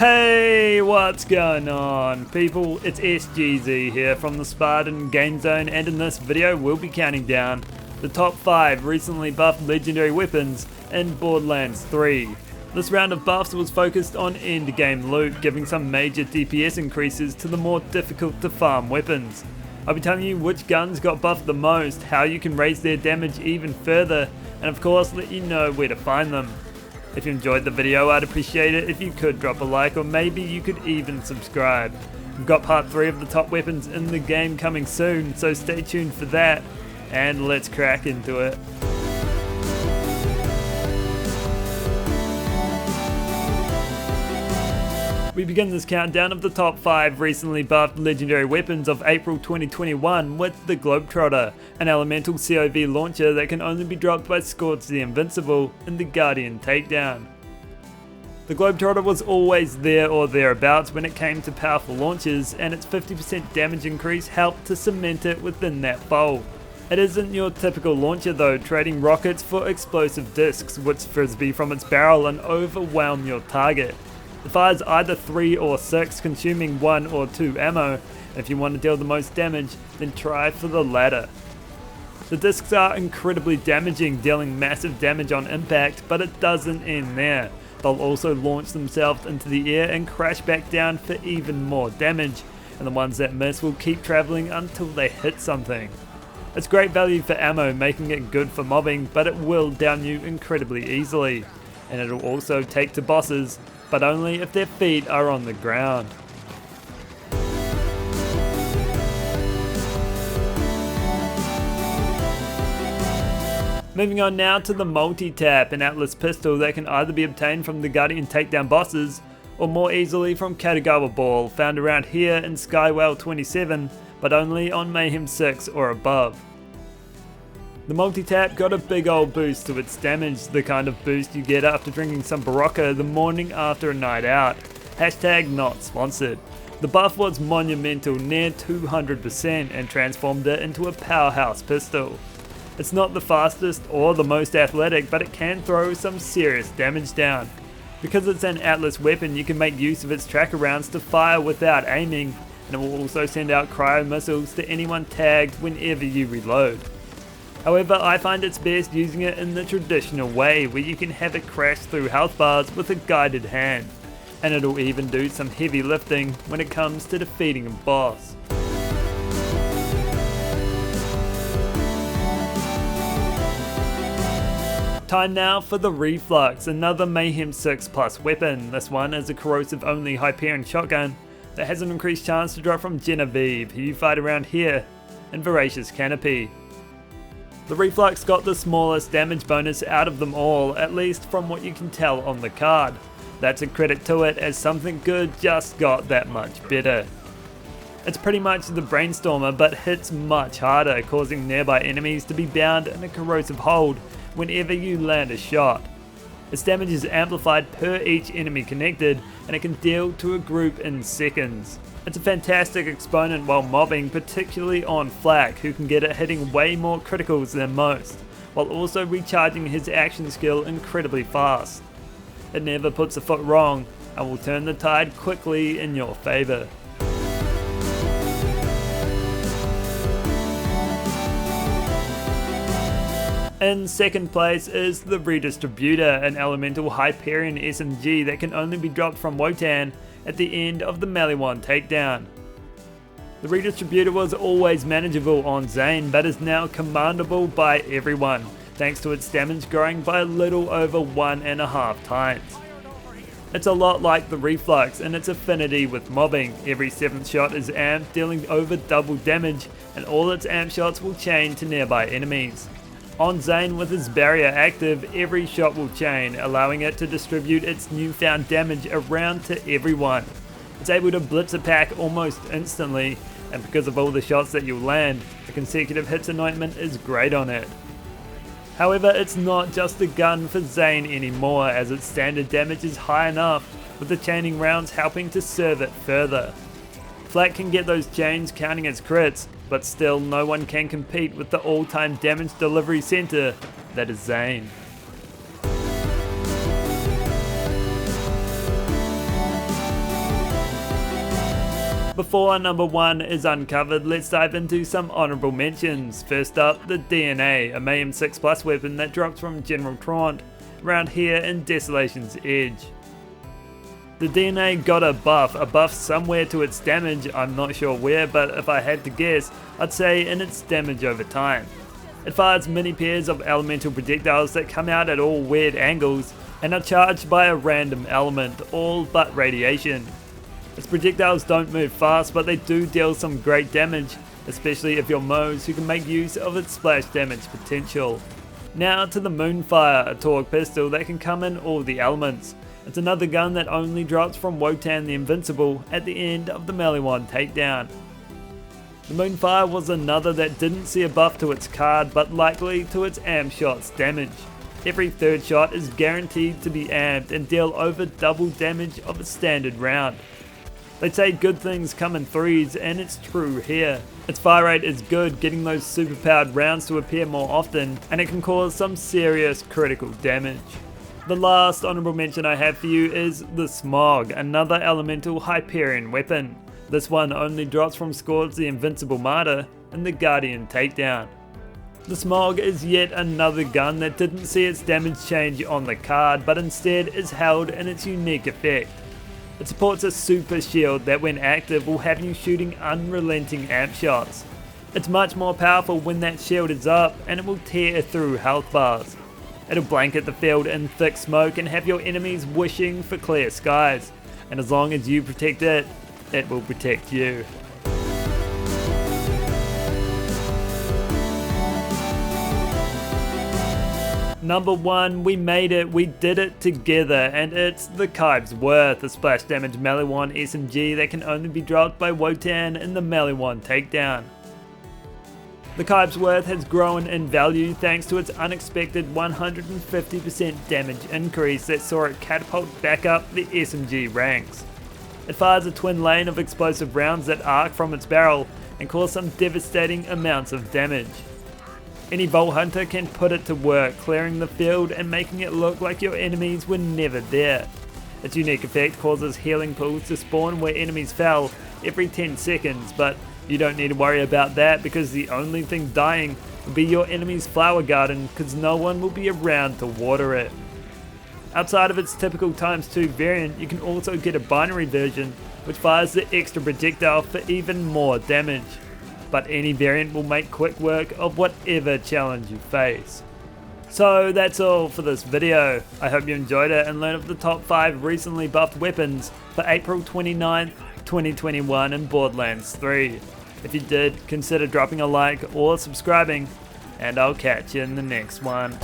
Hey, what's going on people? It's SGZ here from the SpartanGameZone, and in this video we'll be counting down the top 5 recently buffed legendary weapons in Borderlands 3. This round of buffs was focused on end game loot, giving some major DPS increases to the more difficult to farm weapons. I'll be telling you which guns got buffed the most, how you can raise their damage even further, and of course let you know where to find them. If you enjoyed the video, I'd appreciate it if you could drop a like, or maybe you could even subscribe. We've got part 3 of the top weapons in the game coming soon, so stay tuned for that, and let's crack into it. We begin this countdown of the top 5 recently buffed legendary weapons of April 2021 with the Globetrotter, an elemental COV launcher that can only be dropped by Scorch the Invincible in the Guardian takedown. The Globetrotter was always there or thereabouts when it came to powerful launchers, and its 50% damage increase helped to cement it within that fold. It isn't your typical launcher though, trading rockets for explosive discs which frisbee from its barrel and overwhelm your target. It fires either 3 or 6, consuming 1 or 2 ammo, and if you want to deal the most damage, then try for the latter. The discs are incredibly damaging, dealing massive damage on impact, but it doesn't end there. They'll also launch themselves into the air and crash back down for even more damage, and the ones that miss will keep travelling until they hit something. It's great value for ammo, making it good for mobbing, but it will down you incredibly easily, and it'll also take to bosses, but only if their feet are on the ground. Moving on now to the multi-tap, an Atlas pistol that can either be obtained from the Guardian takedown bosses or more easily from Katagawa Ball, found around here in Skywell 27, but only on Mayhem 6 or above. The multi-tap got a big old boost to its damage, the kind of boost you get after drinking some Barocca the morning after a night out. Hashtag not sponsored. The buff was monumental, near 200%, and transformed it into a powerhouse pistol. It's not the fastest or the most athletic, but it can throw some serious damage down. Because it's an Atlas weapon, you can make use of its tracker rounds to fire without aiming, and it will also send out cryo missiles to anyone tagged whenever you reload. However, I find it's best using it in the traditional way, where you can have it crash through health bars with a guided hand, and it'll even do some heavy lifting when it comes to defeating a boss. Time now for the Reflux, another Mayhem 6 plus weapon. This one is a corrosive only Hyperion shotgun that has an increased chance to drop from Genevieve, who you fight around here, and Voracious Canopy. The Reflux got the smallest damage bonus out of them all, at least from what you can tell on the card. That's a credit to it, as something good just got that much better. It's pretty much the Brainstormer, but hits much harder, causing nearby enemies to be bound in a corrosive hold whenever you land a shot. Its damage is amplified per each enemy connected, and it can deal to a group in seconds. It's a fantastic exponent while mobbing, particularly on Flak, who can get it hitting way more criticals than most, while also recharging his action skill incredibly fast. It never puts a foot wrong, and will turn the tide quickly in your favour. In second place is the Redistributor, an elemental Hyperion SMG that can only be dropped from Wotan at the end of the Maliwan takedown. The Redistributor was always manageable on Zane, but is now commandable by everyone, thanks to its damage growing by a little over 1.5 times. It's a lot like the Reflux in its affinity with mobbing. Every 7th shot is amped, dealing over double damage, and all its amp shots will chain to nearby enemies. On Zane, with his barrier active, every shot will chain, allowing it to distribute its newfound damage around to everyone. It's able to blitz a pack almost instantly, and because of all the shots that you'll land, the consecutive hits anointment is great on it. However, it's not just a gun for Zane anymore, as its standard damage is high enough, with the chaining rounds helping to serve it further. Flak can get those chains counting as crits, but still no one can compete with the all-time damage delivery center that is Zane. Before number 1 is uncovered, let's dive into some honourable mentions. First up, the DNA, a Mayhem 6 Plus weapon that drops from General Trant around here in Desolation's Edge. The DNA got a buff somewhere to its damage, I'm not sure where, but if I had to guess, I'd say in its damage over time. It fires many pairs of elemental projectiles that come out at all weird angles and are charged by a random element, all but radiation. Its projectiles don't move fast, but they do deal some great damage, especially if you're Moes who can make use of its splash damage potential. Now to the Moonfire, a Torgue pistol that can come in all the elements. It's another gun that only drops from Wotan the Invincible at the end of the melee one takedown. The Moonfire was another that didn't see a buff to its card, but likely to its amp shot's damage. Every third shot is guaranteed to be amped and deal over double damage of a standard round. They say good things come in threes, and it's true here. Its fire rate is good, getting those superpowered rounds to appear more often, and it can cause some serious critical damage. The last honourable mention I have for you is the Smog, another elemental Hyperion weapon. This one only drops from Scourge the Invincible Martyr and the Guardian takedown. The Smog is yet another gun that didn't see its damage change on the card, but instead is held in its unique effect. It supports a super shield that when active will have you shooting unrelenting amp shots. It's much more powerful when that shield is up, and it will tear through health bars. It'll blanket the field in thick smoke and have your enemies wishing for clear skies, and as long as you protect it, it will protect you. Number 1, we made it, we did it together, and it's the Kybe's Worth, a splash damage melee one SMG that can only be dropped by Wotan in the melee one takedown. The Kybe's Worth has grown in value thanks to its unexpected 150% damage increase that saw it catapult back up the SMG ranks. It fires a twin lane of explosive rounds that arc from its barrel and cause some devastating amounts of damage. Any Vault Hunter can put it to work, clearing the field and making it look like your enemies were never there. Its unique effect causes healing pools to spawn where enemies fell every 10 seconds, but you don't need to worry about that because the only thing dying will be your enemy's flower garden because no one will be around to water it. Outside of its typical ×2 variant, you can also get a binary version which fires the extra projectile for even more damage. But any variant will make quick work of whatever challenge you face. So that's all for this video. I hope you enjoyed it and learned of the top 5 recently buffed weapons for April 29th, 2021 in Borderlands 3. If you did, consider dropping a like or subscribing, and I'll catch you in the next one.